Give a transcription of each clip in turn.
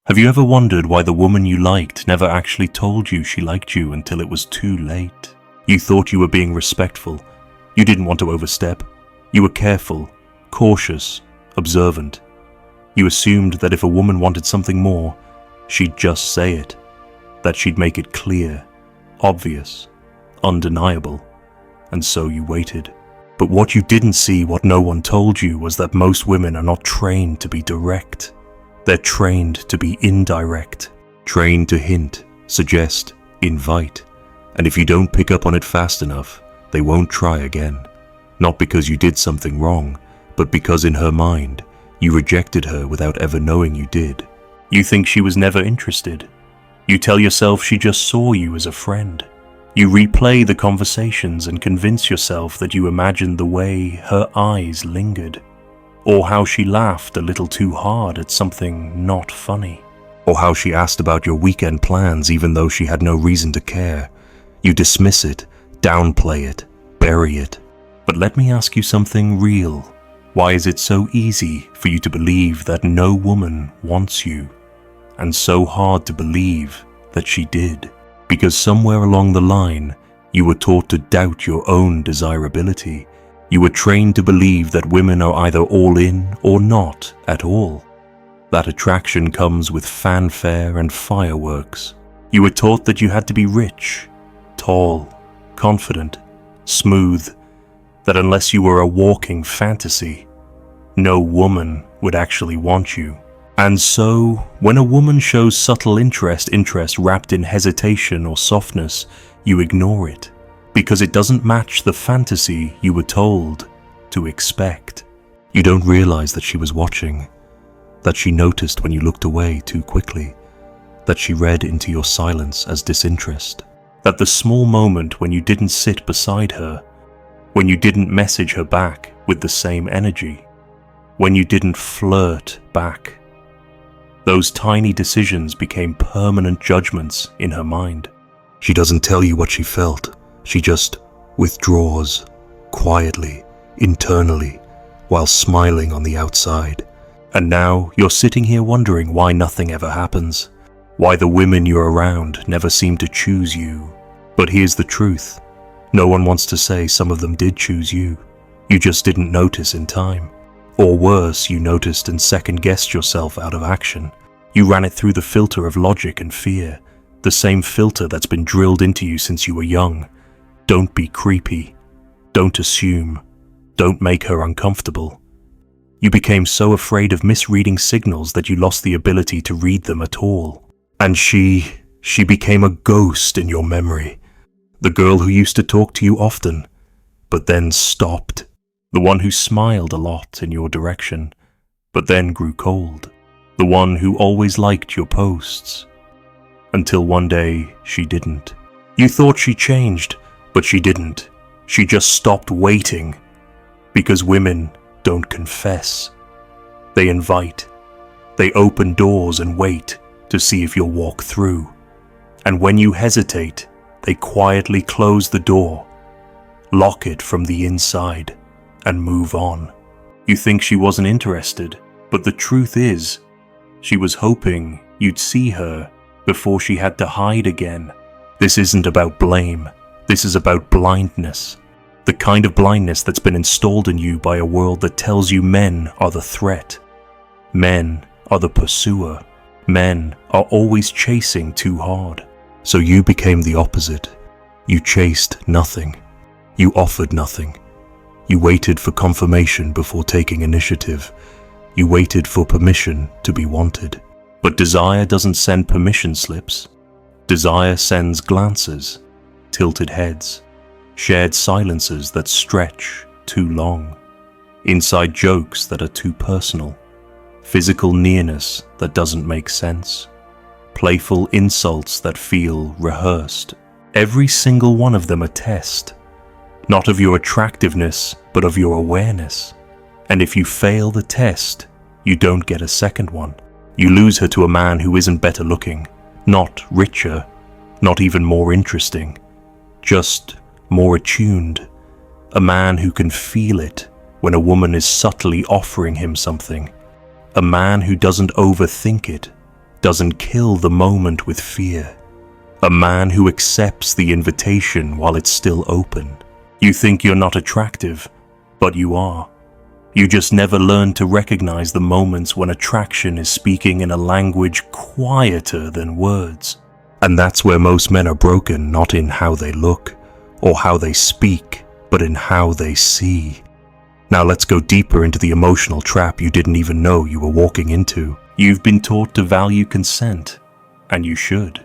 Have you ever wondered why the woman you liked never actually told you she liked you until it was too late? You thought you were being respectful. You didn't want to overstep. You were careful, cautious, observant. You assumed that if a woman wanted something more, she'd just say it, that she'd make it clear, obvious, undeniable, and so you waited. But what you didn't see, what no one told you, was that most women are not trained to be direct. They're trained to be indirect, trained to hint, suggest, invite. And if you don't pick up on it fast enough, they won't try again. Not because you did something wrong, but because in her mind, you rejected her without ever knowing you did. You think she was never interested. You tell yourself she just saw you as a friend. You replay the conversations and convince yourself that you imagined the way her eyes lingered, or how she laughed a little too hard at something not funny, or how she asked about your weekend plans even though she had no reason to care. You dismiss it, downplay it, bury it. But let me ask you something real. Why is it so easy for you to believe that no woman wants you, and so hard to believe that she did? Because somewhere along the line, you were taught to doubt your own desirability. You were trained to believe that women are either all in or not at all. That attraction comes with fanfare and fireworks. You were taught that you had to be rich, tall, confident, smooth, that unless you were a walking fantasy, no woman would actually want you. And so, when a woman shows subtle interest wrapped in hesitation or softness, you ignore it, because it doesn't match the fantasy you were told to expect. You don't realize that she was watching, that she noticed when you looked away too quickly, that she read into your silence as disinterest, that the small moment when you didn't sit beside her, when you didn't message her back with the same energy, when you didn't flirt back, those tiny decisions became permanent judgments in her mind. She doesn't tell you what she felt. She just withdraws, quietly, internally, while smiling on the outside. And now you're sitting here wondering why nothing ever happens, why the women you're around never seem to choose you. But here's the truth. No one wants to say some of them did choose you. You just didn't notice in time. Or worse, you noticed and second-guessed yourself out of action. You ran it through the filter of logic and fear, the same filter that's been drilled into you since you were young. Don't be creepy. Don't assume. Don't make her uncomfortable. You became so afraid of misreading signals that you lost the ability to read them at all. And she became a ghost in your memory. The girl who used to talk to you often, but then stopped. The one who smiled a lot in your direction, but then grew cold. The one who always liked your posts. Until one day, she didn't. You thought she changed, but she didn't. She just stopped waiting. Because women don't confess. They invite. They open doors and wait to see if you'll walk through. And when you hesitate, they quietly close the door, lock it from the inside, and move on. You think she wasn't interested, but the truth is, she was hoping you'd see her before she had to hide again. This isn't about blame. This is about blindness. The kind of blindness that's been installed in you by a world that tells you men are the threat. Men are the pursuer. Men are always chasing too hard. So you became the opposite. You chased nothing. You offered nothing. You waited for confirmation before taking initiative. You waited for permission to be wanted. But desire doesn't send permission slips. Desire sends glances, tilted heads, shared silences that stretch too long, inside jokes that are too personal, physical nearness that doesn't make sense, playful insults that feel rehearsed. Every single one of them a test, not of your attractiveness, but of your awareness. And if you fail the test, you don't get a second one. You lose her to a man who isn't better looking, not richer, not even more interesting, just more attuned. A man who can feel it when a woman is subtly offering him something. A man who doesn't overthink it, doesn't kill the moment with fear. A man who accepts the invitation while it's still open. You think you're not attractive, but you are. You just never learn to recognize the moments when attraction is speaking in a language quieter than words. And that's where most men are broken, not in how they look or how they speak, but in how they see. Now let's go deeper into the emotional trap you didn't even know you were walking into. You've been taught to value consent, and you should.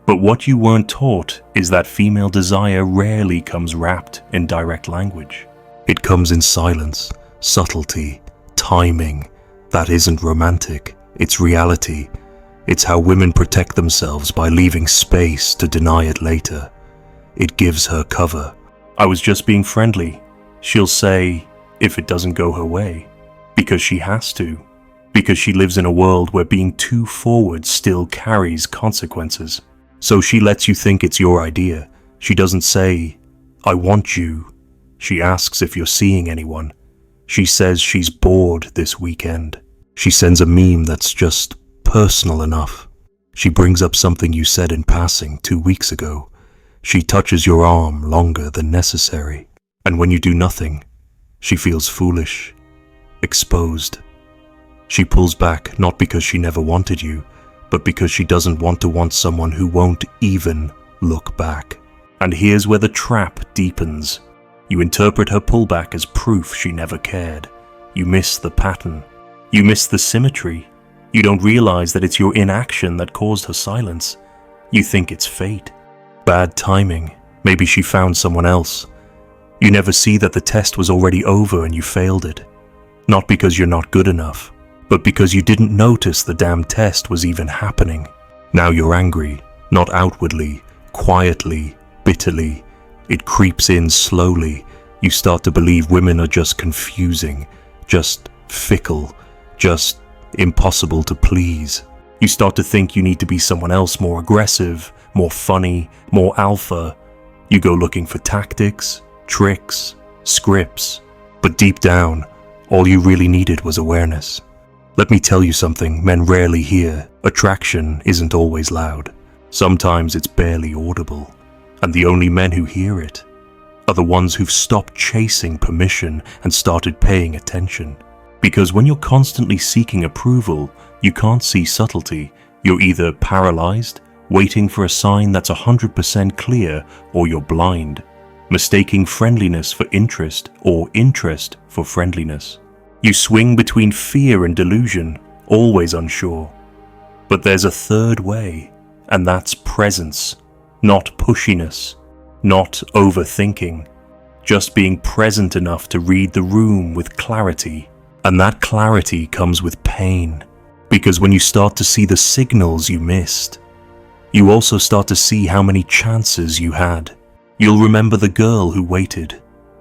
But what you weren't taught is that female desire rarely comes wrapped in direct language. It comes in silence, subtlety, timing. That isn't romantic, it's reality. It's how women protect themselves by leaving space to deny it later. It gives her cover. I was just being friendly, she'll say, if it doesn't go her way. Because she has to. Because she lives in a world where being too forward still carries consequences. So she lets you think it's your idea. She doesn't say, I want you. She asks if you're seeing anyone. She says she's bored this weekend. She sends a meme that's just personal enough. She brings up something you said in passing 2 weeks ago. She touches your arm longer than necessary. And when you do nothing, she feels foolish, exposed. She pulls back not because she never wanted you, but because she doesn't want to want someone who won't even look back. And here's where the trap deepens. You interpret her pullback as proof she never cared. You miss the pattern. You miss the symmetry. You don't realize that it's your inaction that caused her silence. You think it's fate. Bad timing. Maybe she found someone else. You never see that the test was already over and you failed it. Not because you're not good enough, but because you didn't notice the damn test was even happening. Now you're angry, not outwardly, quietly, bitterly. It creeps in slowly. You start to believe women are just confusing, just fickle, just impossible to please. You start to think you need to be someone else more aggressive, more funny, more alpha. You go looking for tactics, tricks, scripts. But deep down, all you really needed was awareness. Let me tell you something men rarely hear. Attraction isn't always loud. Sometimes it's barely audible. And the only men who hear it are the ones who've stopped chasing permission and started paying attention. Because when you're constantly seeking approval, you can't see subtlety. You're either paralyzed, waiting for a sign that's 100% clear, or you're blind, mistaking friendliness for interest or interest for friendliness. You swing between fear and delusion, always unsure. But there's a third way, and that's presence, not pushiness, not overthinking, just being present enough to read the room with clarity. And that clarity comes with pain, because when you start to see the signals you missed, you also start to see how many chances you had. You'll remember the girl who waited,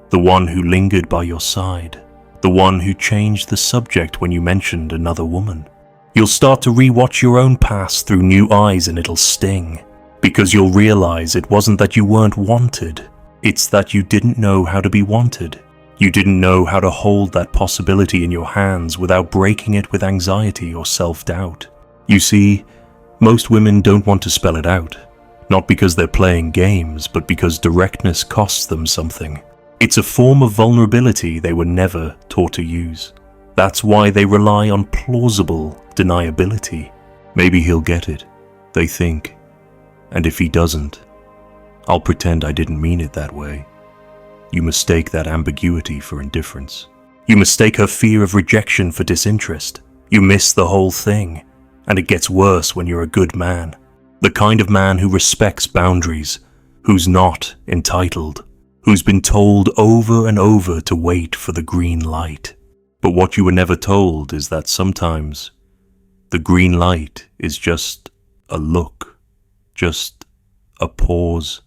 the one who lingered by your side, the one who changed the subject when you mentioned another woman. You'll start to rewatch your own past through new eyes and it'll sting, because you'll realize it wasn't that you weren't wanted, it's that you didn't know how to be wanted. You didn't know how to hold that possibility in your hands without breaking it with anxiety or self-doubt. You see, most women don't want to spell it out, not because they're playing games, but because directness costs them something. It's a form of vulnerability they were never taught to use. That's why they rely on plausible deniability. Maybe he'll get it, they think. And if he doesn't, I'll pretend I didn't mean it that way. You mistake that ambiguity for indifference. You mistake her fear of rejection for disinterest. You miss the whole thing. And it gets worse when you're a good man. The kind of man who respects boundaries, who's not entitled, who's been told over and over to wait for the green light. But what you were never told is that sometimes the green light is just a look, just a pause,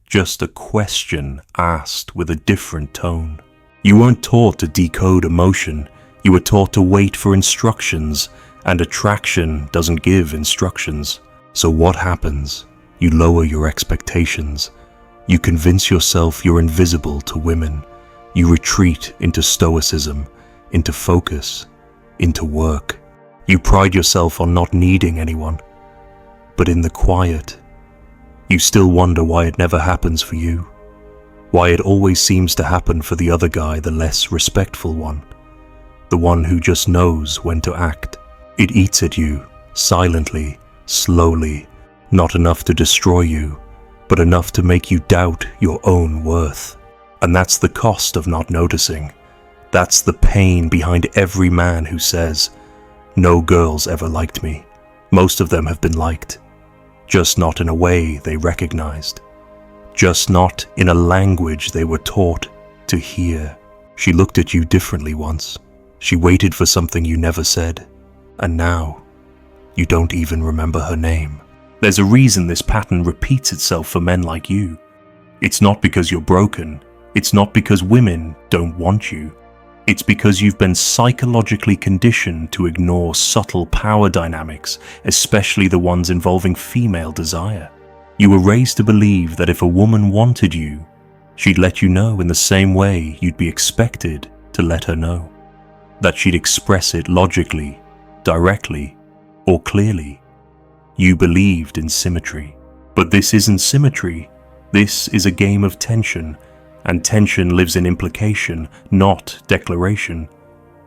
just a question asked with a different tone. You weren't taught to decode emotion, you were taught to wait for instructions, and attraction doesn't give instructions. So what happens? You lower your expectations. You convince yourself you're invisible to women. You retreat into stoicism, into focus, into work. You pride yourself on not needing anyone. But in the quiet, you still wonder why it never happens for you. Why it always seems to happen for the other guy, the less respectful one. The one who just knows when to act. It eats at you, silently, slowly, not enough to destroy you, but enough to make you doubt your own worth. And that's the cost of not noticing. That's the pain behind every man who says, "No girls ever liked me." Most of them have been liked, just not in a way they recognized, just not in a language they were taught to hear. She looked at you differently once. She waited for something you never said, and now you don't even remember her name. There's a reason this pattern repeats itself for men like you. It's not because you're broken. It's not because women don't want you. It's because you've been psychologically conditioned to ignore subtle power dynamics, especially the ones involving female desire. You were raised to believe that if a woman wanted you, she'd let you know in the same way you'd be expected to let her know. That she'd express it logically, directly, or clearly. You believed in symmetry. But this isn't symmetry. This is a game of tension, and tension lives in implication, not declaration.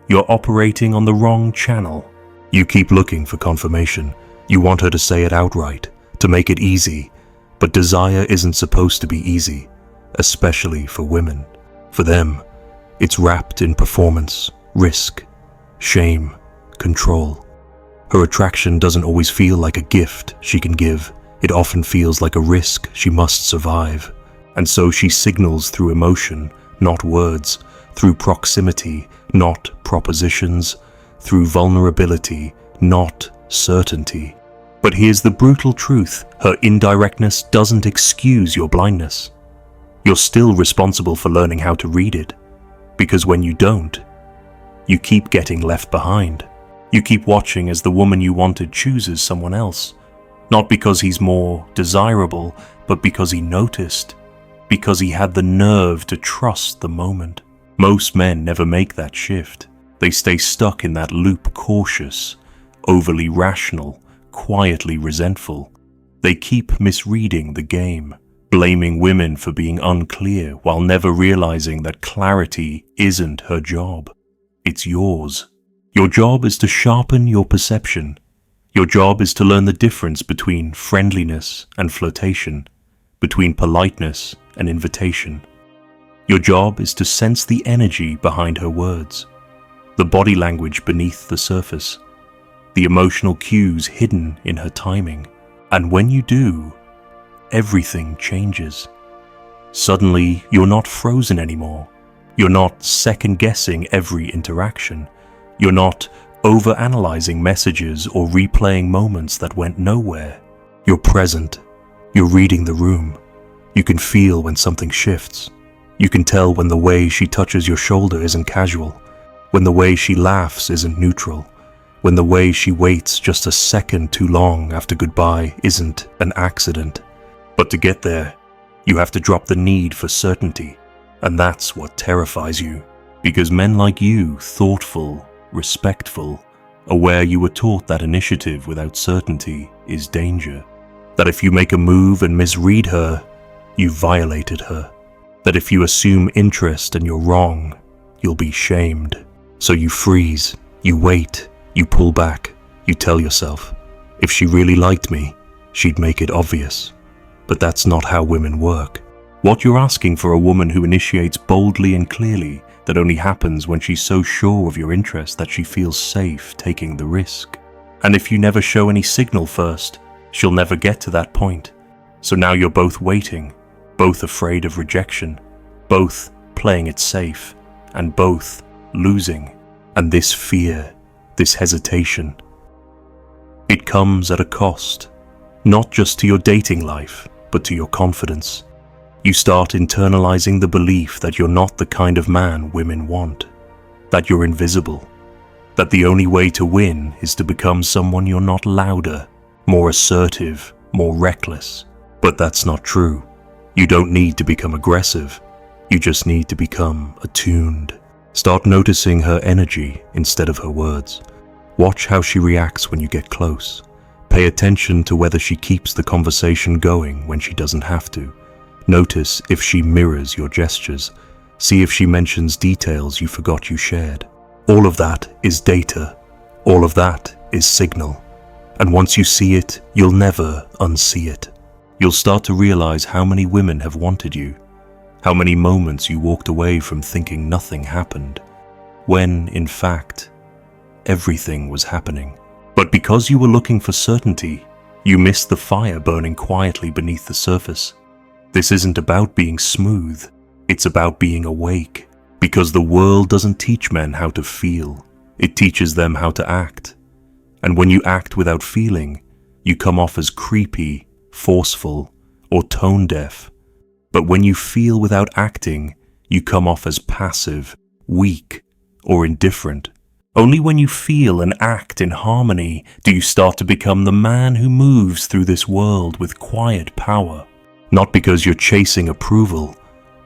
You're operating on the wrong channel. You keep looking for confirmation. You want her to say it outright, to make it easy. But desire isn't supposed to be easy, especially for women. For them, it's wrapped in performance, risk, shame, control. Her attraction doesn't always feel like a gift she can give. It often feels like a risk she must survive. And so she signals through emotion, not words, through proximity, not propositions, through vulnerability, not certainty. But here's the brutal truth: her indirectness doesn't excuse your blindness. You're still responsible for learning how to read it, because when you don't, you keep getting left behind. You keep watching as the woman you wanted chooses someone else, not because he's more desirable, but because he noticed, because he had the nerve to trust the moment. Most men never make that shift. They stay stuck in that loop, cautious, overly rational, quietly resentful. They keep misreading the game, blaming women for being unclear while never realizing that clarity isn't her job. It's yours. Your job is to sharpen your perception. Your job is to learn the difference between friendliness and flirtation, between politeness and invitation. Your job is to sense the energy behind her words, the body language beneath the surface, the emotional cues hidden in her timing. And when you do, everything changes. Suddenly, you're not frozen anymore. You're not second-guessing every interaction. You're not overanalyzing messages or replaying moments that went nowhere. You're present. You're reading the room. You can feel when something shifts. You can tell when the way she touches your shoulder isn't casual, when the way she laughs isn't neutral, when the way she waits just a second too long after goodbye isn't an accident. But to get there, you have to drop the need for certainty. And that's what terrifies you, because men like you, thoughtful, respectful, aware you were taught that initiative without certainty is danger. That if you make a move and misread her, you violated her. That if you assume interest and you're wrong, you'll be shamed. So you freeze, you wait, you pull back, you tell yourself, if she really liked me, she'd make it obvious. But that's not how women work. What you're asking for a woman who initiates boldly and clearly, that only happens when she's so sure of your interest that she feels safe taking the risk. And if you never show any signal first, she'll never get to that point. So now you're both waiting, both afraid of rejection, both playing it safe, and both losing. And this fear, this hesitation, it comes at a cost, not just to your dating life, but to your confidence. You start internalizing the belief that you're not the kind of man women want, that you're invisible, that the only way to win is to become someone you're not, louder, more assertive, more reckless. But that's not true. You don't need to become aggressive. You just need to become attuned. Start noticing her energy instead of her words. Watch how she reacts when you get close. Pay attention to whether she keeps the conversation going when she doesn't have to. Notice if she mirrors your gestures. See if she mentions details you forgot you shared. All of that is data. All of that is signal. And once you see it, you'll never unsee it. You'll start to realize how many women have wanted you, how many moments you walked away from thinking nothing happened, when, in fact, everything was happening. But because you were looking for certainty, you missed the fire burning quietly beneath the surface. This isn't about being smooth, it's about being awake, because the world doesn't teach men how to feel, it teaches them how to act. And when you act without feeling, you come off as creepy, forceful, or tone-deaf. But when you feel without acting, you come off as passive, weak, or indifferent. Only when you feel and act in harmony do you start to become the man who moves through this world with quiet power. Not because you're chasing approval,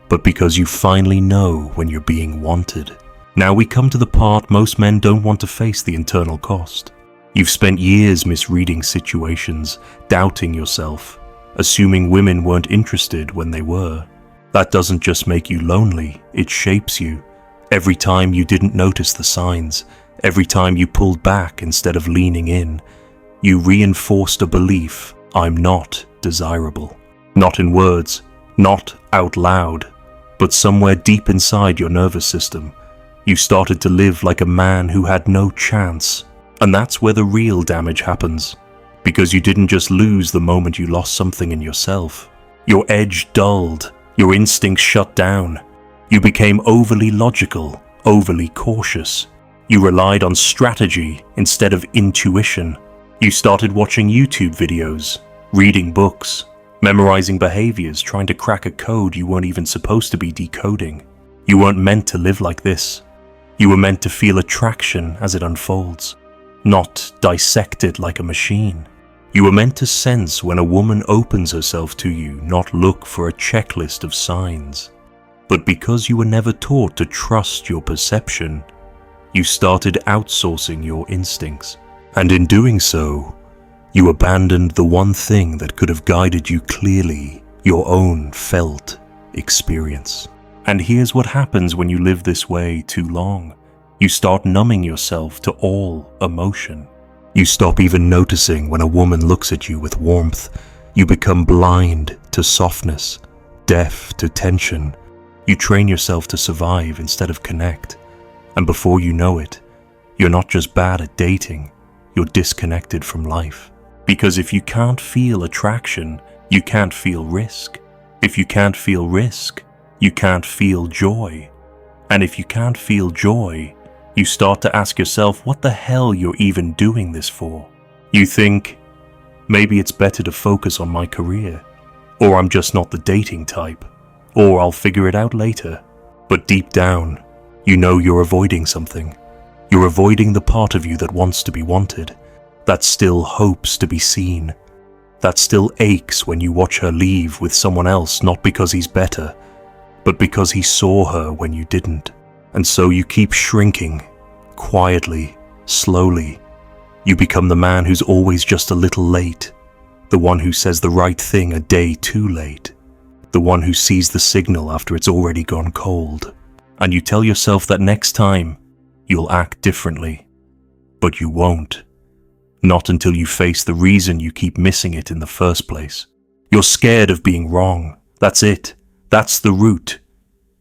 but because you finally know when you're being wanted. Now we come to the part most men don't want to face: the internal cost. You've spent years misreading situations, doubting yourself, assuming women weren't interested when they were. That doesn't just make you lonely, it shapes you. Every time you didn't notice the signs, every time you pulled back instead of leaning in, you reinforced a belief: I'm not desirable. Not in words, not out loud, but somewhere deep inside your nervous system. You started to live like a man who had no chance. And that's where the real damage happens. Because you didn't just lose the moment you lost something in yourself. Your edge dulled, your instincts shut down. You became overly logical, overly cautious. You relied on strategy instead of intuition. You started watching YouTube videos, reading books, memorizing behaviors, trying to crack a code you weren't even supposed to be decoding. You weren't meant to live like this. You were meant to feel attraction as it unfolds, not dissect it like a machine. You were meant to sense when a woman opens herself to you, not look for a checklist of signs. But because you were never taught to trust your perception, you started outsourcing your instincts. And in doing so, you abandoned the one thing that could have guided you clearly, your own felt experience. And here's what happens when you live this way too long. You start numbing yourself to all emotion. You stop even noticing when a woman looks at you with warmth. You become blind to softness, deaf to tension. You train yourself to survive instead of connect. And before you know it, you're not just bad at dating, you're disconnected from life. Because if you can't feel attraction, you can't feel risk. If you can't feel risk, you can't feel joy. And if you can't feel joy, you start to ask yourself what the hell you're even doing this for. You think, maybe it's better to focus on my career, or I'm just not the dating type, or I'll figure it out later. But deep down, you know you're avoiding something. You're avoiding the part of you that wants to be wanted, that still hopes to be seen, that still aches when you watch her leave with someone else, not because he's better, but because he saw her when you didn't. And so you keep shrinking, quietly, slowly. You become the man who's always just a little late, the one who says the right thing a day too late, the one who sees the signal after it's already gone cold. And you tell yourself that next time, you'll act differently. But you won't. Not until you face the reason you keep missing it in the first place. You're scared of being wrong. That's it. That's the root.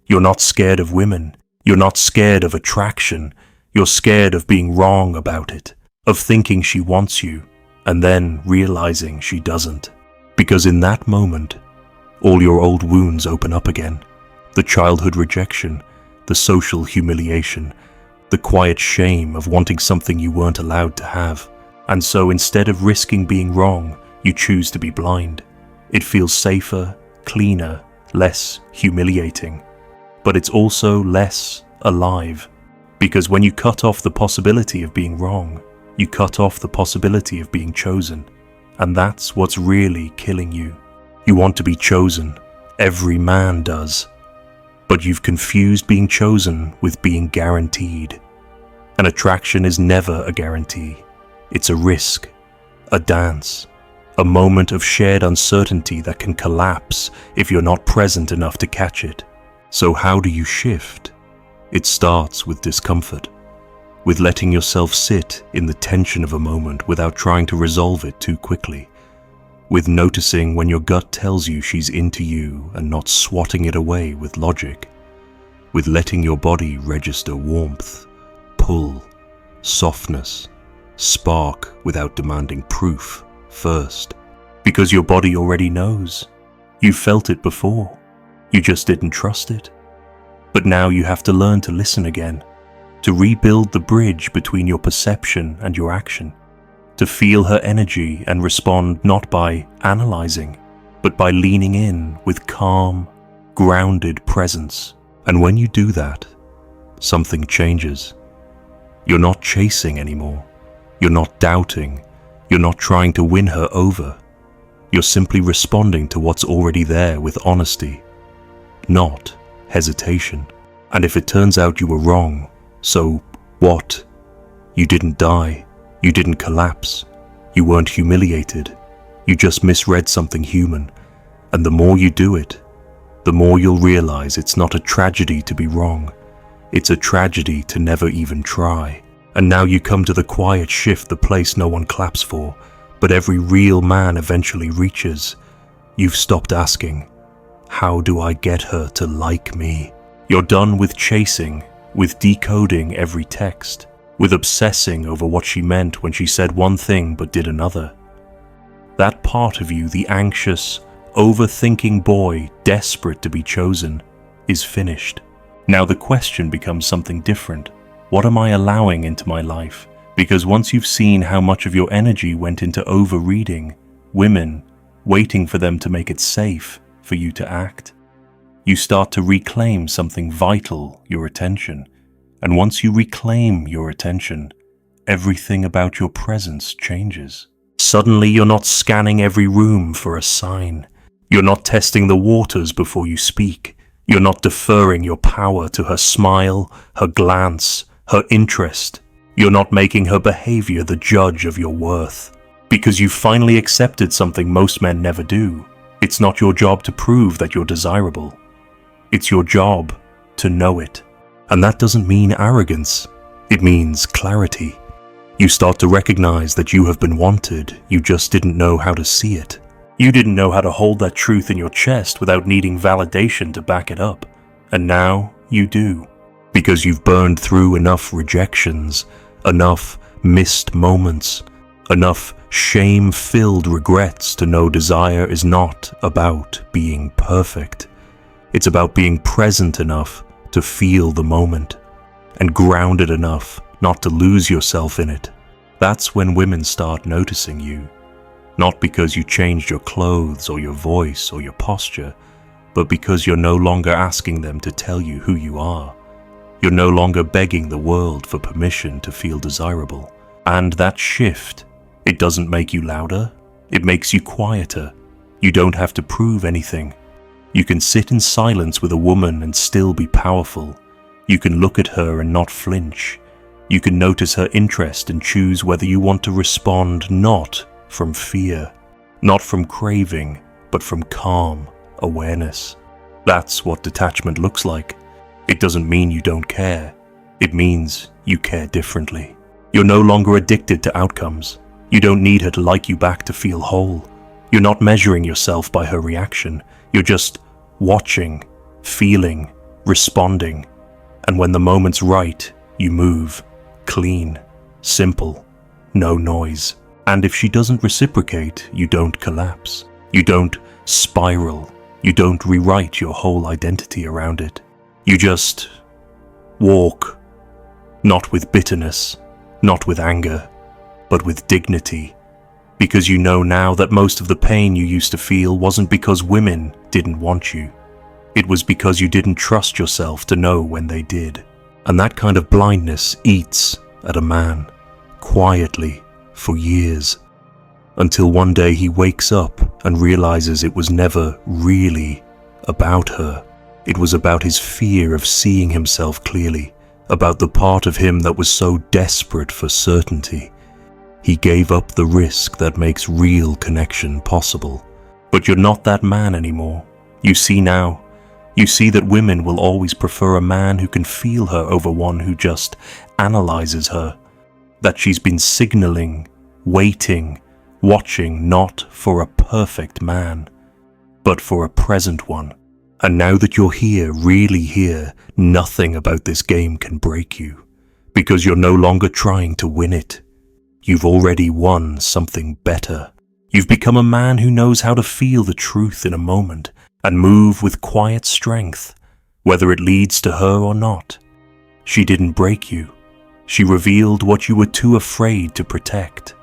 You're not scared of women. You're not scared of attraction. You're scared of being wrong about it, of thinking she wants you, and then realizing she doesn't. Because in that moment, all your old wounds open up again. The childhood rejection, the social humiliation, the quiet shame of wanting something you weren't allowed to have. And so instead of risking being wrong, you choose to be blind. It feels safer, cleaner, less humiliating. But it's also less alive. Because when you cut off the possibility of being wrong, you cut off the possibility of being chosen. And that's what's really killing you. You want to be chosen. Every man does. But you've confused being chosen with being guaranteed. An attraction is never a guarantee. It's a risk, a dance, a moment of shared uncertainty that can collapse if you're not present enough to catch it. So how do you shift? It starts with discomfort, with letting yourself sit in the tension of a moment without trying to resolve it too quickly, with noticing when your gut tells you she's into you and not swatting it away with logic, with letting your body register warmth, pull, softness, spark without demanding proof first, because your body already knows. You felt it before, you just didn't trust it. But now you have to learn to listen again, to rebuild the bridge between your perception and your action, to feel her energy and respond not by analyzing, but by leaning in with calm, grounded presence. And when you do that, something changes. You're not chasing anymore. You're not doubting. You're not trying to win her over. You're simply responding to what's already there with honesty, not hesitation. And if it turns out you were wrong, so what? You didn't die. You didn't collapse. You weren't humiliated. You just misread something human. And the more you do it, the more you'll realize it's not a tragedy to be wrong. It's a tragedy to never even try. And now you come to the quiet shift, the place no one claps for, but every real man eventually reaches. You've stopped asking, how do I get her to like me? You're done with chasing, with decoding every text, with obsessing over what she meant when she said one thing but did another. That part of you, the anxious, overthinking boy desperate to be chosen, is finished. Now the question becomes something different. What am I allowing into my life? Because once you've seen how much of your energy went into overreading women, waiting for them to make it safe for you to act, you start to reclaim something vital, your attention. And once you reclaim your attention, everything about your presence changes. Suddenly you're not scanning every room for a sign. You're not testing the waters before you speak. You're not deferring your power to her smile, her glance, her interest. You're not making her behavior the judge of your worth. Because you've finally accepted something most men never do. It's not your job to prove that you're desirable. It's your job to know it. And that doesn't mean arrogance. It means clarity. You start to recognize that you have been wanted, you just didn't know how to see it. You didn't know how to hold that truth in your chest without needing validation to back it up. And now you do. Because you've burned through enough rejections, enough missed moments, enough shame-filled regrets to know desire is not about being perfect. It's about being present enough to feel the moment, and grounded enough not to lose yourself in it. That's when women start noticing you. Not because you changed your clothes or your voice or your posture, but because you're no longer asking them to tell you who you are. You're no longer begging the world for permission to feel desirable. And that shift, it doesn't make you louder, it makes you quieter. You don't have to prove anything. You can sit in silence with a woman and still be powerful. You can look at her and not flinch. You can notice her interest and choose whether you want to respond not from fear, not from craving, but from calm awareness. That's what detachment looks like. It doesn't mean you don't care. It means you care differently. You're no longer addicted to outcomes. You don't need her to like you back to feel whole. You're not measuring yourself by her reaction. You're just watching, feeling, responding. And when the moment's right, you move. Clean, simple, no noise. And if she doesn't reciprocate, you don't collapse. You don't spiral. You don't rewrite your whole identity around it. You just walk, not with bitterness, not with anger, but with dignity. Because you know now that most of the pain you used to feel wasn't because women didn't want you. It was because you didn't trust yourself to know when they did. And that kind of blindness eats at a man, quietly, for years, until one day he wakes up and realizes it was never really about her. It was about his fear of seeing himself clearly, about the part of him that was so desperate for certainty. He gave up the risk that makes real connection possible. But you're not that man anymore. You see now. You see that women will always prefer a man who can feel her over one who just analyzes her. That she's been signaling, waiting, watching not for a perfect man, but for a present one. And now that you're here, really here, nothing about this game can break you, because you're no longer trying to win it. You've already won something better. You've become a man who knows how to feel the truth in a moment and move with quiet strength, whether it leads to her or not. She didn't break you. She revealed what you were too afraid to protect.